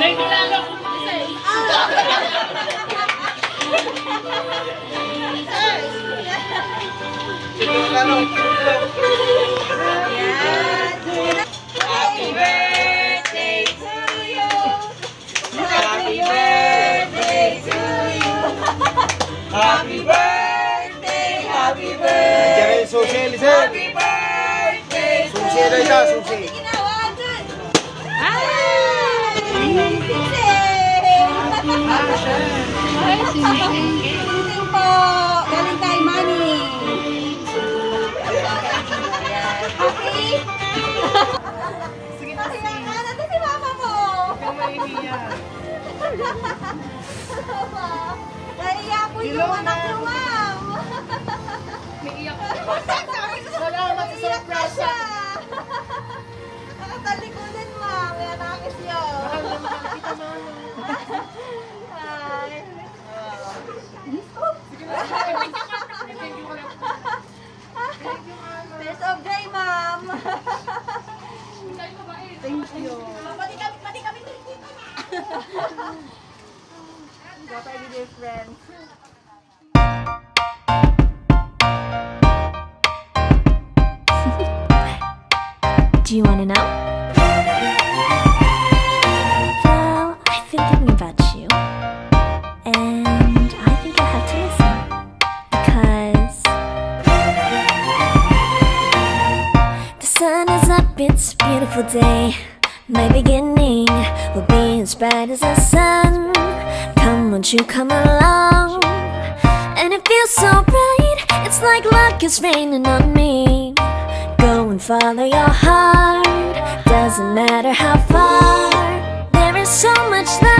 Happy birthday to you. Happy birthday to you. Happy birthday, happy birthday. Jangan susi, listen. Happy birthday. Susi na isa, susi. Ginawa dun. Sing po. Galing kay Manny. Happy? Sige na, sige na. Nandun si mama mo. Ikaw maiiyak. Naiiyak po yung anak ko, ma'am. Naiiyak. Salamat sa surprise. Nakatalikudan, ma'am. Kaya nakakis yun. Hi. Best of day, ma'am. Thank you. Pati kami dito na. Got our dear friends. Do you want to know? Well, I've been thinking about you. And I think I have to listen. Because the sun is up, it's a beautiful day. My beginning will be as bright as the sun. Come, won't you come along? And it feels so bright, it's like luck is raining on me. Go and follow your heart, doesn't matter how far. There is so much that